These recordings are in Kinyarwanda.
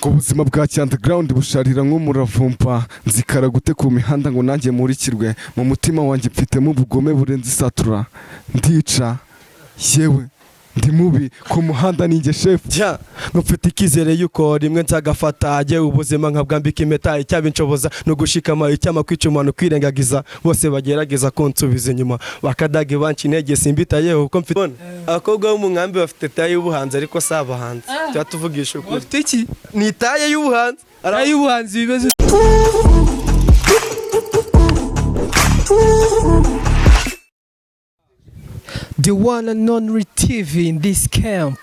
ku buzima bwa underground busharira nk'umuravumba nzikara gute ku mihanda ngo nanjye murikirwe mu mutima wanjye mfitemo ubugome burenze isatura ndica yewe ndi mubi ku muhanda ninjye chef ngufite ikizere yuko rimwe nzagafata ajye ubuzima nkabwambika impeta icyabinshoboza no gushikama icyama kwicumana kwirengagiza bose bagerageza kunsubiza inyuma bakadage banci intege simbitayeho kuko mfite abakobwa bo mu nkambi bafite taye y'ubuhanzi ariko si abahanzi cyatuvugisha ukuri bafite iki ni taye y'ubuhanzi taye y'ubuhanzi bibazo The one and only TV in this camp.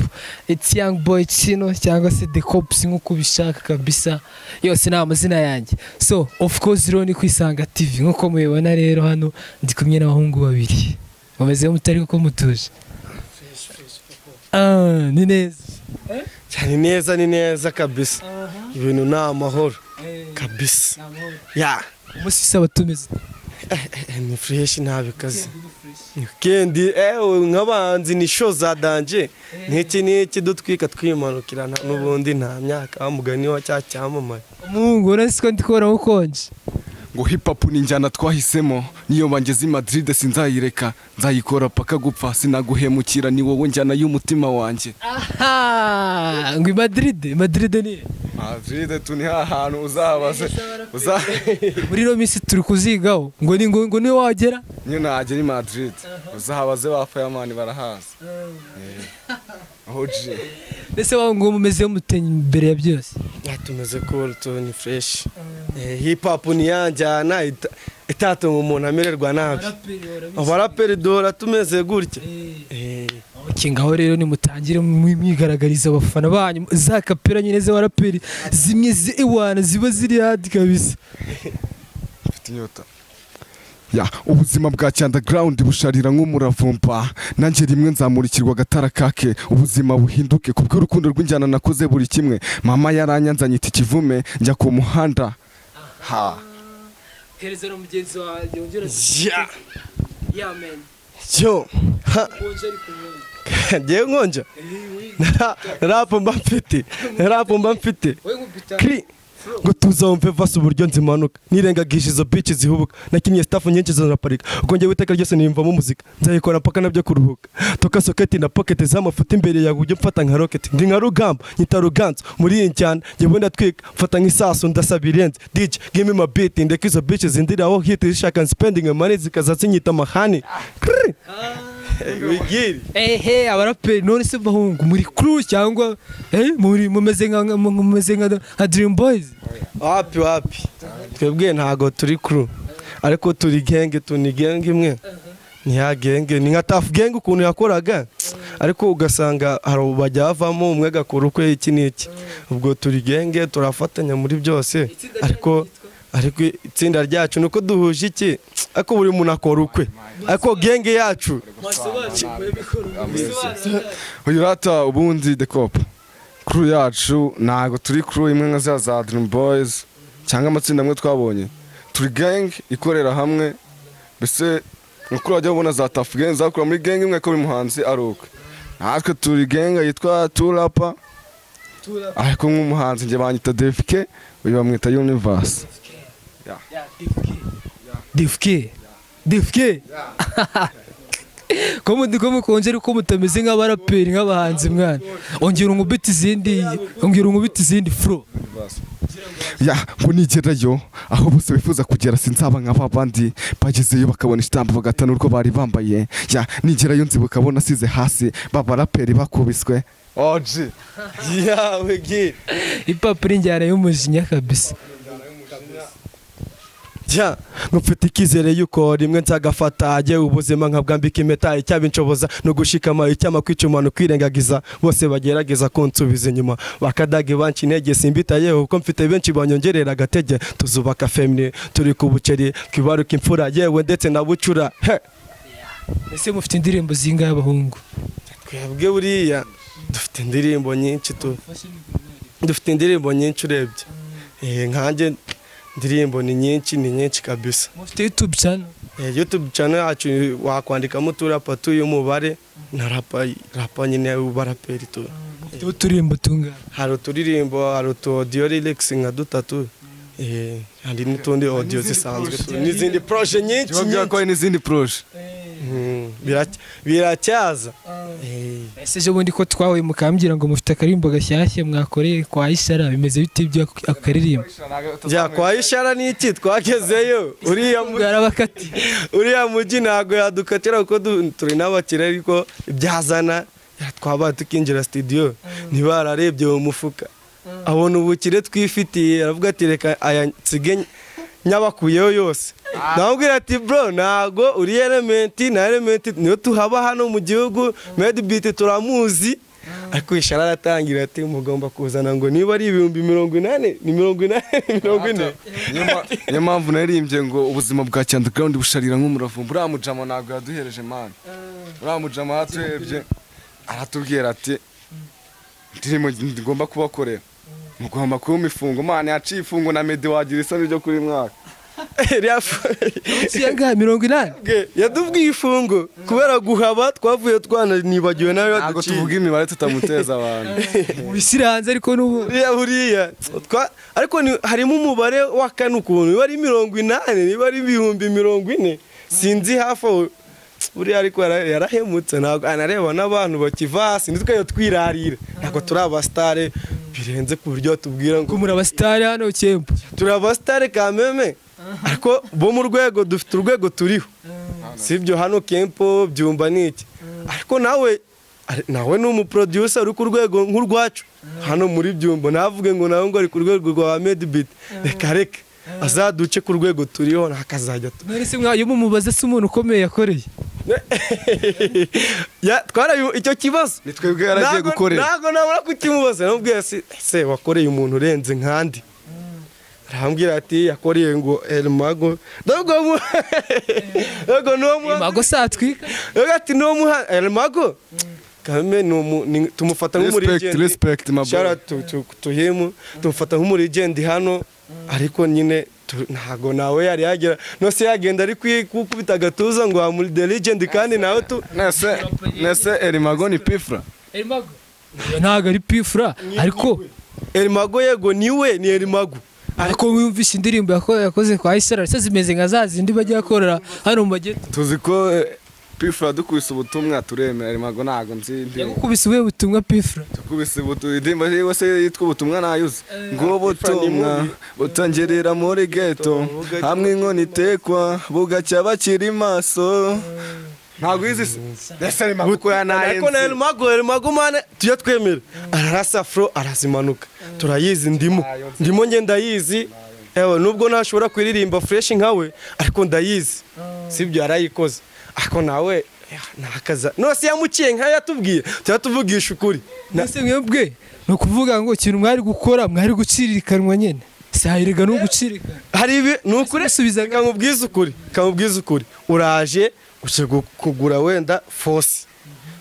It's young boy Chino cyangwa se the cops nkuko bishaka kabisa. Yose na amazina yanjye. So of course rero ni kwisanga TV nkuko mubibona rero hano ndi kumwe n'abahungu babiri. Bameze mutari uko mutuje. Ni neza. Ni neza kabisa. Ibintu na amahoro kabisa. Ya. Umusisa batumeze. Ni fresh ntabikaze. Kendi nk'abanzi ni show za danje n'iki dutwika twimanukirana n'ubundi nta myaka amugani wa cyacyamamaye Mungu urasiko ndikora ukonje ngo hip hop ni njyana twahisemo niyo bangeze i Madrid sinzayireka nzayikora paka gupfa sinaguhemukira ni wowe njyana y'umutima wanjye ngo Madrid ni Madrid tuni ahantu uzabaze muri no misi turi kuzigaho ngo ni wagera niyo nagera i Madrid uzabaze ba Fireman barahaza hoje ndetse ngo mumeze mutenya imbere ya byose tumeze cool ni fresh hip hop ni yanjyana itatuma umuntu amererwa nabi abaraperi dora tumeze gutya kingaho rero ni mutangire mwigaragariza abafana banyu za kapera nyine ze baraperi zimwe ziwana ziba ziri hadi kabisa mfite inyota ya ubuzima bwa underground busharira nk'umuravumba nanjye rimwe nzamurikirwa gatara kake ubuzima buhinduke kubwo urukundo rw'injyana nakoze buri kimwe mama yaranyanzanye iti kivume njya ku muhanda hereza no mugenzi wanjye ongera ya man yo ngiye nkonja rap mba mfite kri ngo tuzawumve vasa uburyo nzimanuka nirengagije izo bitch zihubuka nakinnye staff nyinshi zanaparika ubwo ngiye witeka ryose nimvamo muzika nzayikora paka nabyo kuruhuka toka socket na pocket z'amafuta imbere yawe ujye mfata nka rocket ndi nka rugamba nyita ruganzo muri iyi cyane ngiye wenda twika mfata nk'isasu ndasabirenze DJ give me my beat ndeka izo bitch zindiraho hit zishaka spending money zikazazinyita mahani wigiri abaraperi none se bahungu muri crew cyangwa muri mumeze nka Dream Boys wapi twebwe ntago turi crew ariko turi genge imwe niya genge ni nka Tough Gang ukuntu yakoraga ariko ugasanga hari bajya bavamo umwe gakora ukwe iki n'iki ubwo turi genge turafatanya muri byose ariko itsinda ryacu nuko duhuje iki ariko buri muntu akora ukwe ariko genge yacu uyu rata ubundi the cop crew yacu nago turi crew imwe nka za Dream Boys cyangwa amatsinda amwe twabonye turi gang ikorera hamwe bese mukuru wajya ubona za Tough Gang zakora muri gang imwe ko bimuhanzi arukwe natwe turi gang yitwa Turapa ariko nk'umuhanzi nge banyita DFK uyu bamwita Universe DFK Komu konje ariko mutameze nk'abaraperi nk'abahanzi mwana ongera ungubita izindi flow ya ngo nigerayo aho bose bifuza kugera sinzaba nk'abandi bagezeyo bakabona istambo bagatana urwo bari bambaye ya nigerayo nzibuka bona size hasi babaraperi bakubiswe oje yawe giri ipapuri njyana y'umujinya kabisa ngufite ikizere yuko rimwe nzagafata ajye ubuzima nkabwambika impeta icyabinshoboza no gushikama icyama kwicumana kwirengagiza bose bagerageza kunsubiza inyuma bakadage banci intege simbitayeho kuko mfite benshi banyongerera agatege tuzubaka family turi ku buceri twibaruka imfura yewe ndetse na bucura ese mufite indirimbo zingahe abahungu twebwe buriya dufite indirimbo nyinshi urebye nkanjye ndirimbo ni nyinshi kabisa mufite YouTube channel YouTube channel yacu wakwandikamo turapa tuyumubare na rapa nyine baraperi tu uturirimbo tungana hari uturirimbo hari utu audio lyrics nka dutatu hari n'utundi audio zisanzwe n'izindi projet nyinshi byakora n'izindi projet biracyaza ese ejo bundi ko twahuye mukambwira ngo mufite akaririmbo gashyashya mwakoreye kwa Ishara bimeze bite ibyo akaririmbo bya kwa Ishara n'iki twagezeyo uriya mujyi ntago yadukatira kuko turi n'abakire ariko ibyazana twaba tukinjira studio ntibararebye mu mufuka abona ubukire twifitiye aravuga ati reka aya nsige nyabakuyeho yose nabwira ati bro ntago uri element na element niyo tuhaba hano mu gihugu Medbeat turamuzi ariko Ishara aratangira ati mugomba kuzana ngo niba ari 80,000 ni 80,000 niyo mpamvu naririmbye ngo ubuzima bwa underground busharira nk'umuravumba uriya mujama ntabwo yaduhereje man uriya mujama yaturebye aratubwira ati ndirimo ngomba kubakorera mugomba kuba imifungo man yaciye ifungo na Medi wagira isoni ryo kuri mwaka Siyaga 80 yadubwiye ifungo kubera guhaba twavuye twananibagiwe nawe ntabwo tuvuga imibare tutamuteza abantu ubisiranze ariko n'ubu buriya ariko harimo umubare wa kane ukuntu niba ari 80 niba ari 40,000 sinzi hafi buriya ariko yarahemutse ntabwo anareba n'abantu bakiva hasi nitwe twirarira ntabwo turi abastare birenze ku buryo tubwira ngo muri abastare hano Kempo turi abastare kameme ariko bo mu rwego dufite urwego turiho sibyo hano Kempo byumba niki ariko nawe ni umuproducer uri ku rwego nk'urwacu hano muri byumba navuge ngo nawe ngo ari ku rwego rwa Medbeat reka azaduce ku rwego turiho nakazajya mwese mwayo mumubaze se umuntu ukomeye yakoreye twarayo icyo kibazo nitwebwe yaragiye gukorera ntago nabura kukimubaza namubwiye se wakoreye umuntu urenze nkandi arambwira ati yakoreye ngo Elmago dogo Elmago satwika ati no muha Elmago kame tumufata nk'umurigende respect my boy to him tumufata nk'umurigende hano ariko nyine ntago nawe yari yagera no se yagenda ari kwikubita agatuza ngo amuri the legend kandi nawe nese Elmago ni Pifra Elmago ntago ari Pifra ariko Elmago yego niwe ni Elmago ariko wumvishe indirimbo yakoze kwa Ishara se zimeze nka zazindi bajya korera hano mu bagete tuzi ko Pifra dukubise ubutumwa turemera Elmago ntago nzi indirimbo yakubise we butumwa Pifra dukubise indirimbo yose yitwa ubutumwa nayuze ngo butumwa butangerera muri ghetto hamwe inkoni itekwa bugacya bakiri maso ntago izi se Elmago ko yanayenze ariko Elmago mane tujye twemera ararasa afro arazimanuka turayizi ndimo ngenda yizi ewe nubwo ntashobora kuririmba fresh nkawe ariko ndayizi sibyo yarayikoze ako nawe nakaza nose yamuciye nka yatubwiye cyatuvugisha ukuri nase mwebwe no kuvuga ngo ikintu mwari gukora mwari gucirikanwa nyene sahirega no gucirika hari ibi nukuri subizaga kamubwiza ukuri uraje uce kugura wenda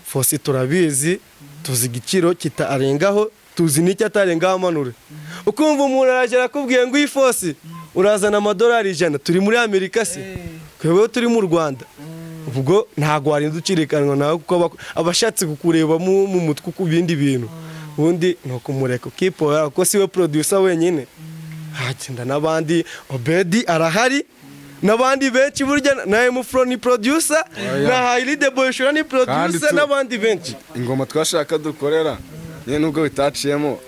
force turabizi tuzi igiciro kitarengaho tuzi n'icyo atarengaho amanure ukumva umuntu araje akubwiye ngo iyi force urazana $100 100 turi muri Amerika se kwebwe turi mu Rwanda ubwo ntago warinda ucirikanwa nawe kuko abashatse kukureba mu mutwe ku bindi bintu ubundi no kumureka ukipoya ko siwe producer wenyine hagenda nabandi Obedi arahari nabandi benshi burya na Emufro ni producer na Hailey the Boy Shura ni producer nabandi benshi ingoma twashaka dukorera nyene nubwo bitaciyemo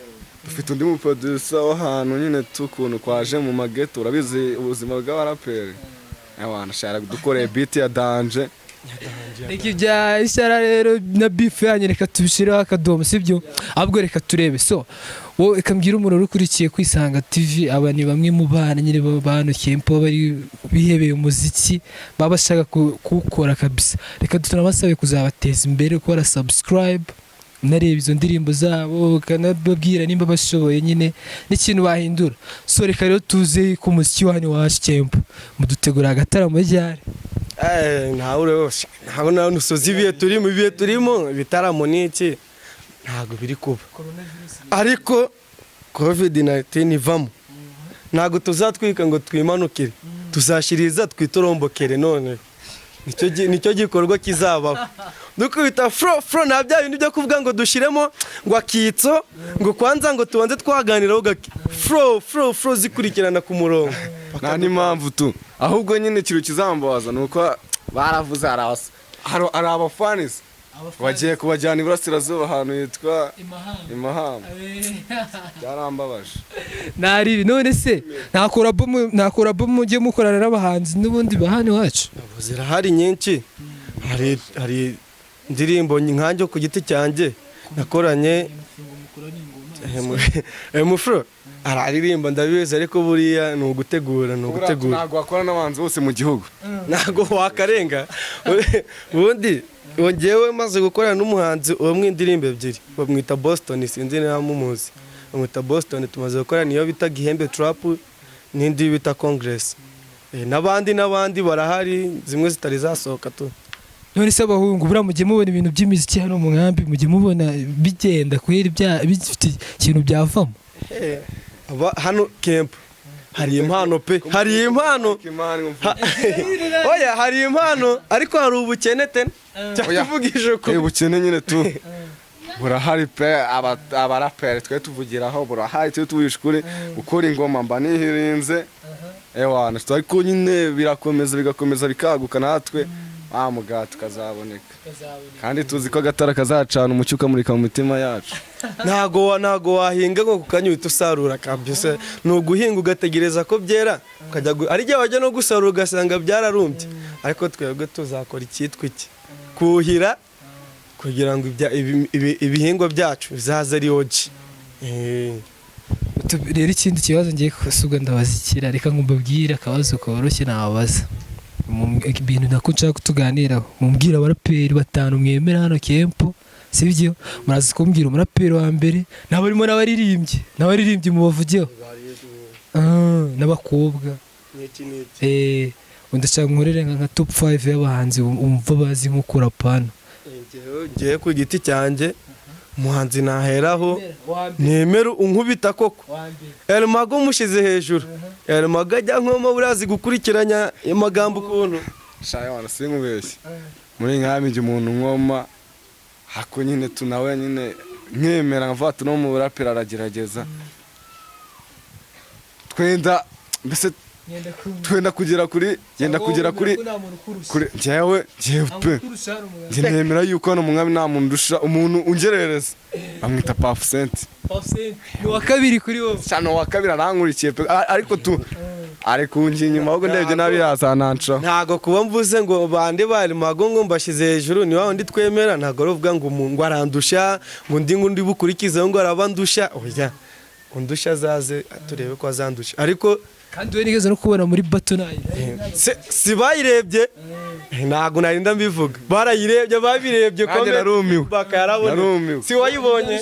dufite undi mu producer w'ahantu nyine tukuntu kwaje mu mageto urabizi ubuzima bw'abaraperi abana shara dukoreye beat ya Danje iki bya Ishara rero na beef yanyereka tubishiraho akadomo sibyo ahubwo reka turebe so wowe ikambwira umuntu urukurikiye kwisanga TV aba ni bamwe mu bana nyine bano Kempo bari bihebeye umuziki babashaka kuwukora kabisa reka tunabasabe kuzabateza imbere gukora subscribe nareba izo ndirimbo zabo kanababwira nimba bashoboye nyine n'ikintu bahindura so reka rero tuze ku muziki wanyu wa Kempo mudutegura agataramo ryari ntago nawe nusozi ibihe turimo ibitaramo n'iki ntago biri kuba ariko COVID-19 ivamo ntago tuzatwika ngo twimanukire tuzashiriza twitorombokere none nicyo gikorwa kizabaho dukubita fro nta bya bintu byo kuvuga ngo dushiremo ngo akitso ngo kwanza ngo tubanze twaganiraho gake fro zikurikirana ku murongo nta n'impamvu tu ahubwo nyine ikintu kizambabaza ni uko baravuze hari abafanisi bagiye kubajyana iburasirazuba ahantu hitwa Imahamba byarambabaje naribi none se ntakora album mujye mukorana n'abahanzi n'ubundi bahani wacu zirahari nyinshi hari indirimbo nkanjye ku giti cyanjye nakoranye Mufro araririmba ndabizi ariko buriya ni ugutegura ntabwo wakora n'abanzi bose mu gihugu ntabwo wakarenga ubundi ngewe maze gukorana n'umuhanzi umwe indirimbo ebyiri bamwita Boston sinzi niba mumuzi bamwita Boston tumaze gukorana niyo bita Gihembe Trap n'indi bita Congress n'abandi barahari zimwe zitari zasohoka tu none se abahungu buriya mujye mubona ibintu by'imiziki hano mu nkambi mujye mubona bigenda kubera bifite ikintu byavamo hano camp hari impano pe hari impano oya hari impano ariko hari ubukene tena cyakuvugije ko ubukene nyine tu burahari pe abaraperi twe tuvugiraho burahari twe tubishukure gukora ingoma mba nihirinze ewana ariko nyine bigakomeza bikaguka natwe muga tukazaboneka kandi tuzi ko agatara kazacana umucyo ukamurika mu mitima yacu ntago wahinga ngo kukanyuhita usarura kabisa ni uguhinga ugategereza ko byera ari igihe wajya no gusarura ugasanga byararumbye ariko twebwe tuzakora icyitwa iki kuhira kugira ngo ibihingwa byacu bizaze ari oji rero ikindi kibazo ngiye kusuga ndabazikira reka ngumbabwire akabazo koroshye nababaza ibintu nako nshaka kutuganiraho mumbwira abaraperi 5 mwemera hano kempo sibyo murazi kumbwira umuraperi wa mbere nabarimo n'abaririmbyi mu bavugeho n'abakobwa ndashaka nkorere nka top 5 y'abahanzi umva bazi nko kurapana ngiye ku giti cyanjye umuhanzi naheraho nemera unkubita koko Elmago mushize hejuru Elmago ajya nkoma burazi gukurikiranya amagambo ukuntu shaye wana sinkubeshye muri nkamije umuntu nkoma hako nyine tunawe nyine nkemera mvata no mu rapera aragerageza twenda kugera kuri njyewe pe nemera yuko hano mu mwami nta muntu ndusha umuntu ungerereza amwita Puff Cent ni wa kabiri kuri wowe cyane wa kabiri arankurikiye pe ariko unji inyuma ahubwo ndebye nabi yazananca ntago kuba mvuze ngo bande bari mago ngo mbashize hejuru ni wawe ndi twemera ntago ruvuga ngo arandusha ngo ndi bukurikize ngo arabandusha oya undusha zaze turebe ko azandusha ariko kandi we nigeze no kubona muri bato nayo si bayirebye ntago narinda mbivuga barayirebye babirebye kandi narumiwe bakarabona si wayibonye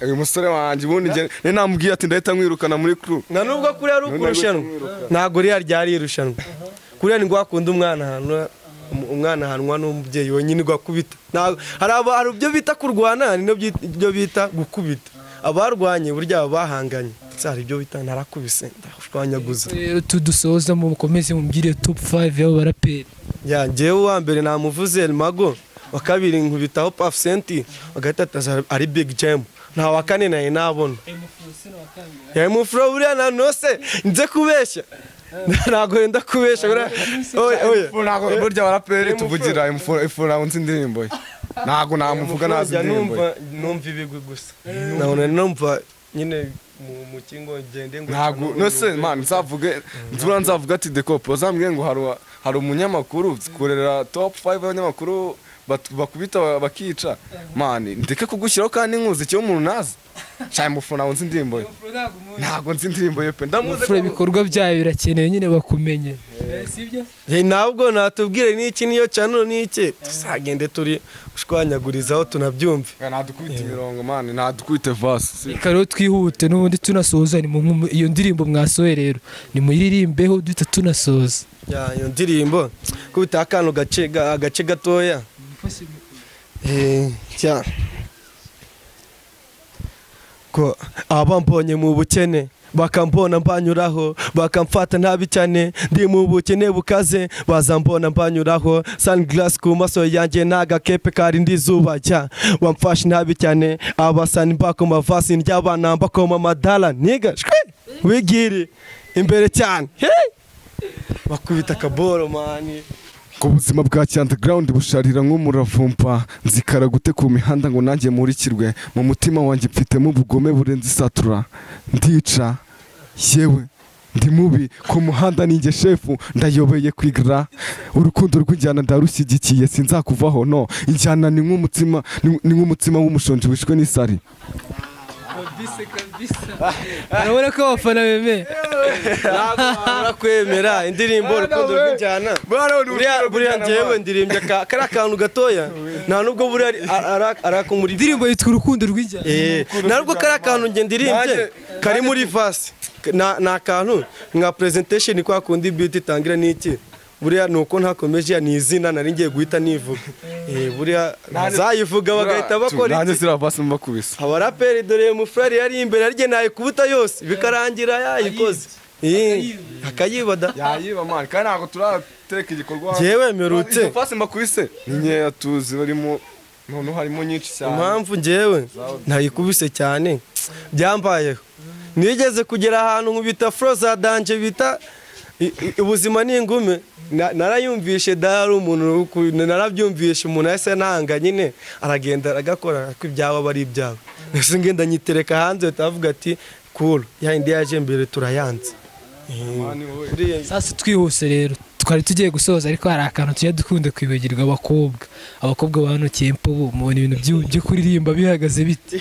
uyu musore wanjye ubundi ne namubwiye ati ndahita mwirukana muri crew na nubwo kuri ari ukurushanwa ntago ryari irushanwa kuri ni gwakunda umwana hanwa n'umubyeyi wenyine gwakubita hari ibyo bita kurwana ni byo bita gukubita abarwanye burya bahanganye cyari ibyo bita narakubise ndashwanyaguza rero tudusoza mu mukomeze mumbwire top 5 y'abo baraperi ngewe wa mbere namuvuze Elmago wa kabiri nkubitaho Puff Cent wa gatatu ari Big Jam nta wa kane naye nabona Mufro buriya na nose nze kubeshya ntago yenda kubeshya oya burya baraperi tuvugira ifura unzi indirimbo ntago namuvuga nazi indirimbo numva ibigwi gusa nabona numva nyine mu kingo ngende ngo ntago nose man nzavuga ati Decope uzambwiye ngo hari umunyamakuru zikorera top 5 y'abanyamakuru bakubita bakica man ndeke kugushyiraho kandi nkuzi cyo umuntu nazi cyane mufuna unzi indirimbo ntago nzi indirimbo yo pe ndamuze ibikorwa byayo birakenewe nyine bakumenye sibyo ntabwo natubwire n'iki niyo channel n'iki tusagende turi ushwanyagurizaho tunabyumve nadukubita imirongo man nadukubite verse reka rero twihute n'ubundi tunasoza ni iyo ndirimbo mwasoye rero ni muyiririmbeho duhita tunasoza iyo ndirimbo kubita akantu agace gatoya ko abambonye mu bukene bakambona mbanyuraho bakamfata nabi cyane ndi mu bukene bukaze bazambona mbanyuraho sunglass ku maso yanjye n'agakepe karindi izuba jya wamfashe nabi cyane abasani mbako mavasi ndy'abana mbakoma amadala niga wigiri imbere cyane bakubita akaboro mani. ku buzima bwa underground busharira nk'umuravumba nzikara gute ku mihanda ngo nanjye murikirwe mu mutima wanjye mfitemo ubugome burenze isatura ndica yewe ndi mubi ku muhanda ninjye shefu ndayobeye kwigira urukundo rw'injyana ndarushyigikiye sinzakuvaho no injyana ni nk'umutsima w'umushonji wishwe n'isari. urabona ko abafana bemeye barakwemera indirimbo urukundo rw'injyana buriya njyewe ndirimbye kari akantu gatoya nta nubwo buriya arakumura indirimbo yitwa urukundo rw'injyana ntabwo kari akantu njye ndirimbye kari muri vasi ni akantu nka presentation kwa kundi beauty itangira n'iki buriya nuko ntakomeje ni izina nari ngiye guhita nivuga buriya zayivuga bagahita bakora nanjye ziravasi mbakubise abaraperi dore mufrari yari imbere arye nayikubuta yose bikarangira yayikoze akayibada yayiba man kandi ntabwo turateka igikorwa jewe merutse fasi mbakubise ni nkeya tuzi barimo none harimo nyinshi cyane impamvu njyewe ntayikubise cyane byambayeho nigeze kugera ahantu nkubita froza danje bita ubuzima ni ingume narayumvishe dari umuntu narabyumvishe umuntu yahise nanga nyine aragenda aragakora ko ibyabo bari ibyabo nese ngenda nyitereka hanze utavuga ati cool yindi yaje mbere turayanze. sasa twihuse rero twari tugiye gusoza ariko hari akantu tujya dukunda kwibagirwa abakobwa banukiye impobo mubona ibintu byo kuririmba bihagaze bite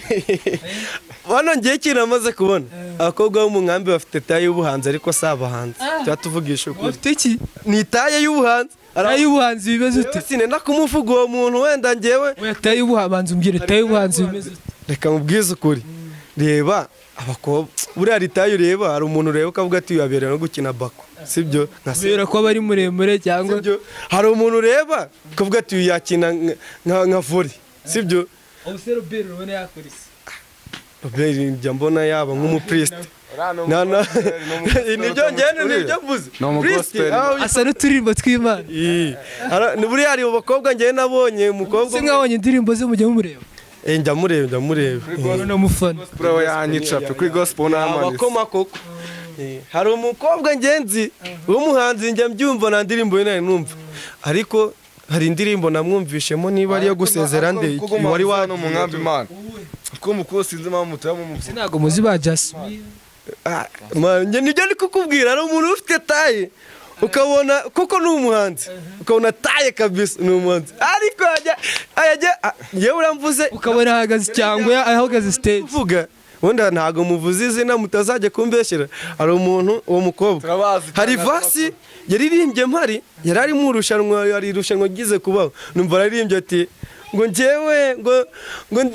bano ngiye ikintu amaze kubona abakobwa bo mu nkambi bafite taye y'ubuhanzi ariko si abahanzi cyatuvugisha ukuri bafite iki ni taye y'ubuhanzi taye y'ubuhanzi bimeze ute sinenda kumuvuga uwo muntu wenda njyewe taye y'ubuhanzi umbwire taye y'ubuhanzi bimeze ute reka mubwize ukuri reba abakobwa buriya ritaye ureba hari umuntu ureba ukavuga ati yabereye no gukina bako sibyo kubera ko bari muremure cyangwa hari umuntu ureba ukavuga ati yakina nka volley sibyo ubusero bero ubona yakorise Robert njya mbona yaba nk'umupriest nibyo ngene nibyo mvuze asa n'uturirimbo tw'Imana buriya hari abakobwa njye nabonye umukobwa se nkabonye indirimbo ze mujya mumureba njya mureba no mufana bro yanyica pe kuri gospel n'amani abakoma koko hari umukobwa ngenzi w'umuhanzi njya mbyumva na ndirimbo ye numva ariko hari indirimbo namwumvishemo niba ari yo gusezera nde wari wano mu nkambi Imana ko mukuru sinzi impamvu mutaba mu ntago muzi ba Jasmine njye nibyo ndi kukubwira ari umuntu ufite taye ukabona koko ni umuhanzi ukabona taye kabisa ni umuhanzi ariko ajya yewe uramvuze ukabona ahagaze cyangwa ahagaze stage uvuga wenda ntago muvuze izina mutazajya kumbeshyira hari umuntu uwo mukobwa hari vasi yaririmbye mpari yari ari mu rushanwa yari irushanwa gize kubaho numva aririmbye ati ngo njyewe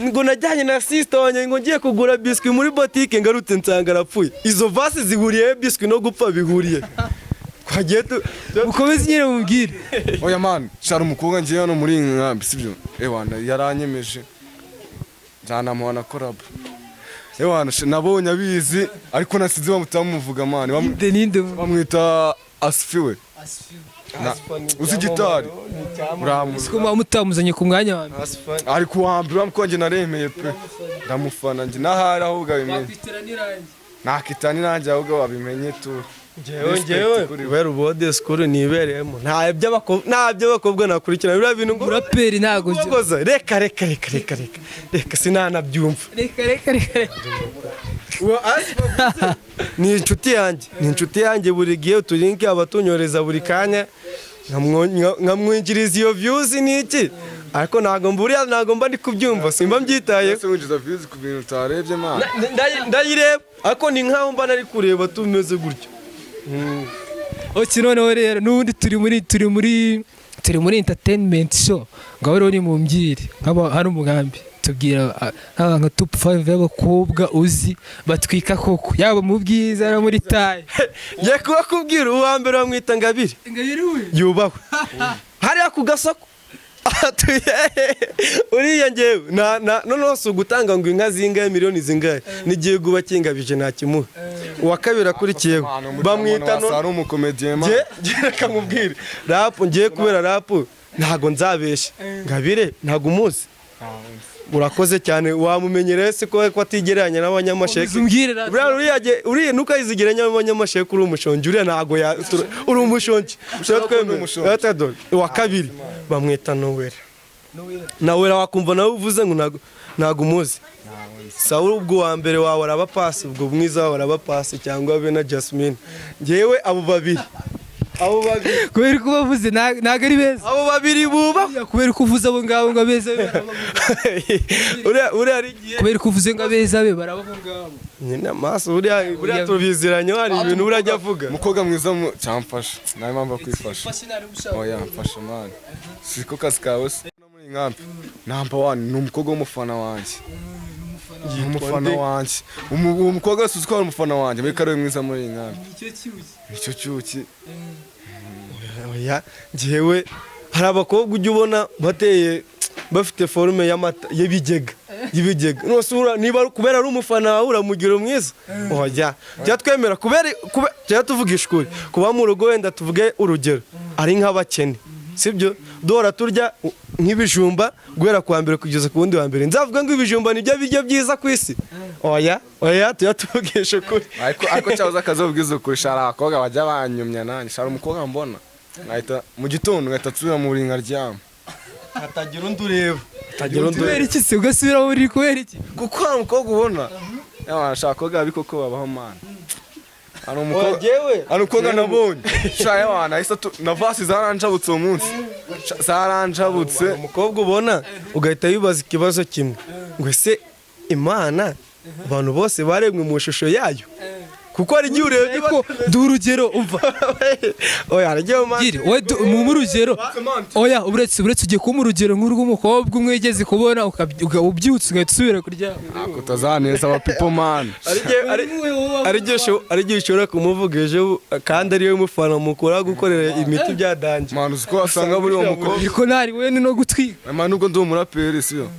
ngo najyanye na sister wanjye ngo ngiye kugura biscuit muri boutique ngarutse nsanga arapfuye izo vasi zihuriye biscuit no gupfa bihuriye kwagiye ukomeze nyine mubwire oya man shara umukobwa ngiye hano muri nkambi sibyo ewana yaranyemeje zanamuha na collab ewana nabonye abizi ariko nasize bamutamuvuga man bamwita Asfiwe uzi gitari siko mutamuzanye ku mwanya wa mbere ari kuwambira bamkonje naremeye pe ndamufana nje nahari ahubwo abimenye nakitani nanjye ahubwo babimenye tu njyewe wera ubode school nibereyemo nta by'abakobwa nakurikirana biriya bintu ngo uraperi ntago reka sinanabyumva reka ni inshuti yanjye buri gihe uturinki abatunyoreza buri kanya nkamwinjiriza iyo views n'iki ariko ntago mba ndi kubyumva simba mbyitaye ndayireba ariko ni nkaho mba nari kureba tumeze gutyo noneho rero n'ubundi turi muri entertainment show ngaho rero ni mu mbyiri hari umugambi tubwira nka top 5 y'abakobwa uzi batwika koko yaba mu bwiza no muri taye ye kubakubwira uwa mbere bamwita Ngabire yubahwe hariya ku gasoko uriya njyewe noneho si ugutanga ngo inka zingahe miliyoni zingahe n'igihe guba kingabije ntakimuha uwa kabiri akurikiyeho bamwita ari umukomediye man. reka nkubwire rap ngiye kubera rap ntago nzabeshya Ngabire ntago umuzi urakoze cyane wamumenyereye se ko atigereranya n'abanyamasheke uriya nukayizigeranya n'abanyamasheke uri umushonji uriya ntago uri umushonji uwa kabiri bamwita Nowera wakumva nawe uvuze ngo ntago umuzi sawa ubwo wa mbere wawe araba pasi ubwo mwiza wawe araba pasi cyangwa be na Jasmine ngewe abo babiri kubera ko bavuze ntago ari beza abo babiri buba kubera ko uvuze abo ngabo ngo abeza uriya ari giye kubera ko uvuze ngo abeza be baraba abo ngabo nyine amaso uriya tubiziranye hari ibintu urajya avuga umukobwa mwiza cyamfasha nawe mpamvu kwifasha oya mfasha man siko kazi kawe se muri nkambi number 1 ni umukobwa w'umufana wanjye umufana wanjye umukobwa wese uzi ko ari umufana wanjye muri kare mwiza muri nkambi nicyo cyuki oya ngewe hari abakobwa ujya ubona bateye bafite forume y'ibigega nosura niba kubera ari umufana wawe uramugira mwiza oya byatwemera kubera tuvugisha ukuri kuba mu rugo wenda tuvuge urugero ari nk'abakene sibyo duhora turya nk'ibijumba guhera ku wa mbere kugeza ku wundi wa mbere nzavuga ngo ibijumba nibyo biryo byiza ku isi oya tuyatuvugisha ukuri ariko cyabuze akazobwiza ukuri shara abakobwa bajya banyumya nanjye shara umukobwa mbona ngahita mu gitondo ngahita nsubira mu buriri nkaryama hatagira undi ureba kubera iki se ugasubira mu buriri kubera iki kuko hari umukobwa ubona ashaka koga abikoko babaho mana hari umukobwa nabonye shaye wana na vasi zaranjabutse uwo munsi zaranjabutse umukobwa ubona ugahita wibaza ikibazo kimwe ngo ese Imana abantu bose baremwe mu ishusho yayo kuko ari gihe urebye ko durugero umva oya aragiye mu rugero oya uretse ugiye kuma urugero nk'urw'umukobwa umwe yigeze kubona ubyutse ugahita usubira kuryama utazaneza aba people man ari gihe ushobora kumuvuga ejo kandi ariwe mufana mukora gukorera imiti bya danje man uziko asanga buri uwo mukobwa ariko ntari we no gutwika man nubwo ndi umuraperi siyo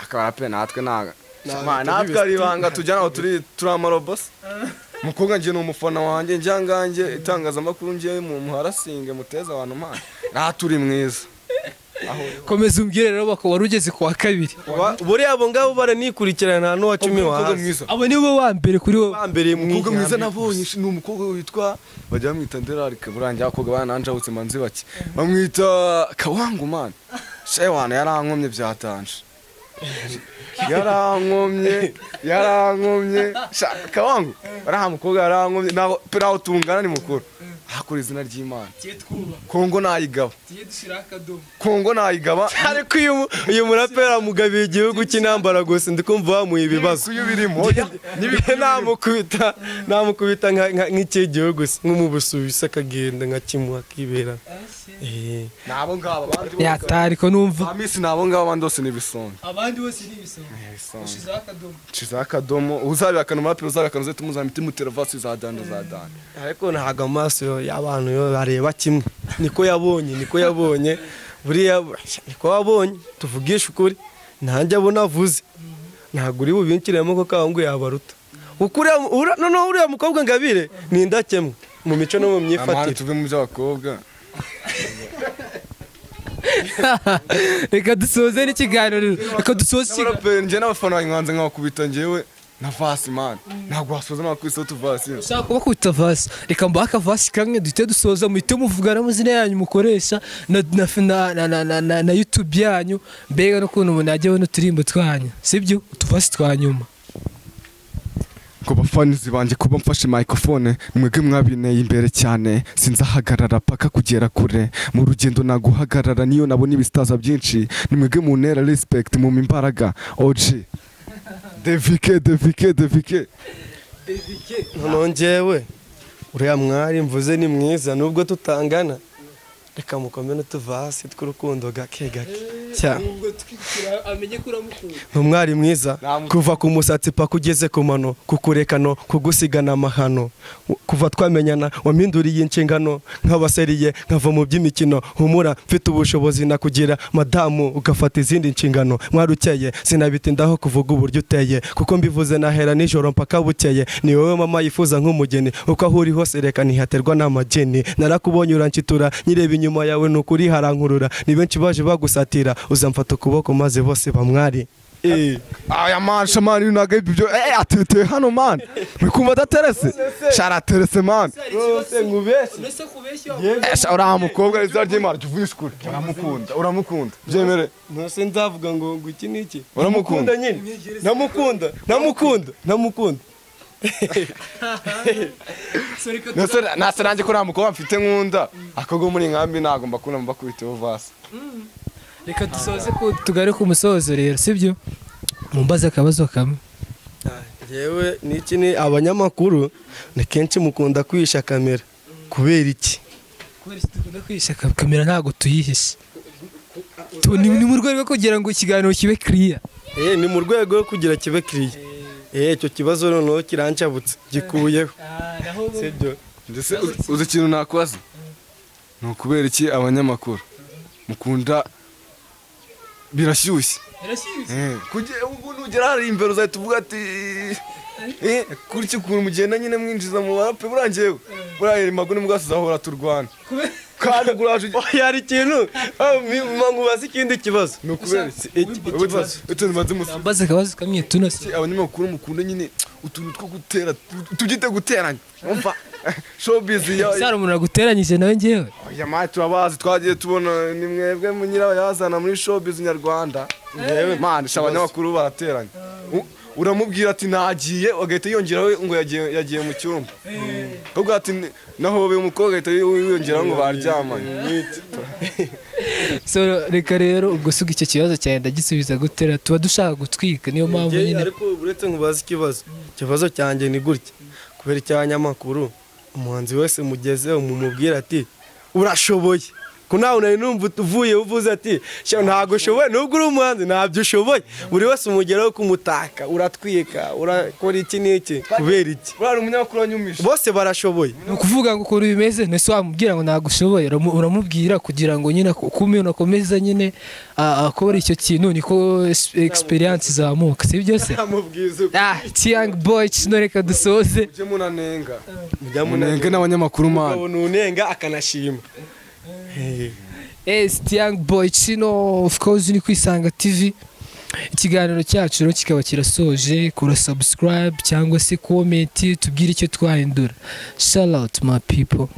akaba natwe natwe ari ibanga tujyana aho turi amarobos mukobwa ngiye ni umufana wanjye njyangange itangazamakuru ngiye mu muharasinge muteza abantu mana turi mwiza komeza umbwire rero bako wari ugeze ku wa kabiri buriya abo ngabo baranikurikirana n'uwa 10 wa hasi abo nibo wa mbere kuri wowe umukobwa mwiza nabonye ni umukobwa witwa bajya bamwita Nderarike burangiye abakobwa bananjabutse manzi bake bamwita Kawangu man shewana yarankomye byatanje yarankomye Kawangu baraha mukobwa yarankomye naho peraho tungana ni mukuru hakuri izina ry'Imana Kongo nayigaba Kongo nayigaba ariko uyu murapera mugabiye igihugu cy'intambara gose ndikumva bamuye ibibazo uyu birimo namukubita nk'iki gihugu nk'umu Busuwisi akagenda nka kimwe akibera nabo ngabo abandi yatari ko numva amisi nabo ngabo abandi bose ni ibisonga abandi bose ni ibisonga ushiza akadomo uzabihakana umuraperi uzabihakana uzahita umuzamita imutera vasi za danda ariko ntago amaso y'abantu yo bareba kimwe niko yabonye buriya niko wabonye tuvugisha ukuri ntanjye abona avuze ntago uri bubinkiremo ko Kawangu yabaruta uriya mukobwa Ngabire ni indakemwe mu mico no mu myifatire tuve mu by'abakobwa reka dusoze n'ikiganiro reka dusoze ikiganiro njye n'abafana banjye nkabakubita njyewe na vasi man ntabwo wasoza n'abakubise utuvasi ushaka kubakubita vasi reka mbahe akavasi kamwe duhite dusoza muhite muvugana amazina yanyu mukoresha na YouTube yanyu mbega n'ukuntu umuntu yajya abona uturimbo twanyu sibyo utuvasi twa nyuma ngo bafanizi banjye kuba mfashe microphone mwebwe mwabineye imbere cyane sinzahagarara paka kugera kure mu rugendo naguhagarara niyo nabona ibistaza byinshi nimwebwe mu ntera respect mu imbaraga OG Devike nongewe uriya mwari mvuze ni mwiza nubwo tutangana reka mukomene utuvasi tw'urukundo gake gake cyane. ubwo twikira amenye ko uramukunda. Umwari mwiza kuva ku musatsi paka ugeze ku mano, kukurekano kugusigana amahano, kuva twamenyana wampinduriye inshingano, nk'abaseriye nkava mu by'imikino, humura mfite ubushobozi nakugira madamu ugafata izindi nshingano. Mwari ukeye sinabitindaho kuvuga uburyo uteye, kuko mbivuze nahera nijoro mpaka bukeye. Ni wowe mama yifuza nk'umugeni, uko aho uri hose reka ntihaterwa n'amageni. Narakubonye uranshitura nyireba inyuma yawe nukuri harankurura, ni benshi baje bagusatira uzamfata ukuboko maze bose bamwari. aya man shamani unaga ibyo atete hano man bikumva daterese shara terese man Mbese kubeshya uramukobwa izina ry'Imana tuvuye kure uramukunda byemere ntose ndavuga ngo iki niki Uramukunda nyine namukunda nase nanjye ko namukobwa mfite nkunda akago muri nkambi nagomba kuna mbakubiteho vasi. reka dusoze ko tugare ku musozo rero sibyo mumbaze akabazo kamwe. yewe niki ni abanyamakuru ni kenshi mukunda kwisha kamera kubera iki? kubera iki dukunda kwisha kamera ntago tuyihishe ni mu rwego rwo kugira ngo ikiganiro kibe clear. Ni mu rwego rwo kugira kibe clear. Icyo kibazo noneho kirancabutse gikuyeho sibyo. Ndetse uzi ikintu nakubaza ni ukubera iki abanyamakuru mukunda birashyushye kugira ubu nugera hari imbere uzahita uvuga ati kuri cyo kuntu mugenda nyine mwinjiza mu barape burangiye burahera imaguni mugasiza turwana kandi guraje yari ikintu mangubaza ikindi kibazo ni ukubera ikibazo utuntu maze musa mbaze akabazo kamwe tunose abanyamakuru mukunda nyine utuntu two gutera tugite guteranya umva showbiz ya sara umuntu aguteranyije nawe ngewe ya mate turabazi twagiye tubona ni mwebwe munyira yazana muri showbiz nyarwanda yewe man abanyamakuru barateranya uramubwira ati nagiye agahita yongeraho ngo yagiye mu cyumba ubwo ati naho be umukobwa agahita yongeraho ngo baryamanye. so reka rero ubwo suga icyo kibazo cyawe ndagisubiza gutera tuba dushaka gutwika niyo mpamvu nyine. ariko uretse nkubaza ikibazo cyanjye ni gutya kubera icyanyamakuru umuhanzi wese mugezeho mumubwira ati urashoboye ko nawe nari numva uvuye uvuze ati ntago ushoboye nubwo uri umuhanzi ntabyo ushoboye buri wese umugeraho kumutaka uratwika urakora iki n'iki kubera iki urari umunyamakuru wanyumisha bose barashoboye. ni ukuvuga ngo ukuntu bimeze nese wamubwira ngo ntabwo ushoboye uramubwira kugira ngo nyine ukumene ukomeza nyine akora icyo kintu niko experience izamuka si byo se. Young boy kino reka dusoze mujye munanenga n'abanyamakuru man unenga akanashima. Young boy kino of course ni kwisanga TV. Ikiganiro cyacu rero kikaba kirasoje, kora subscribe cyangwa se comment tubwire icyo twahindura. Shout out my people.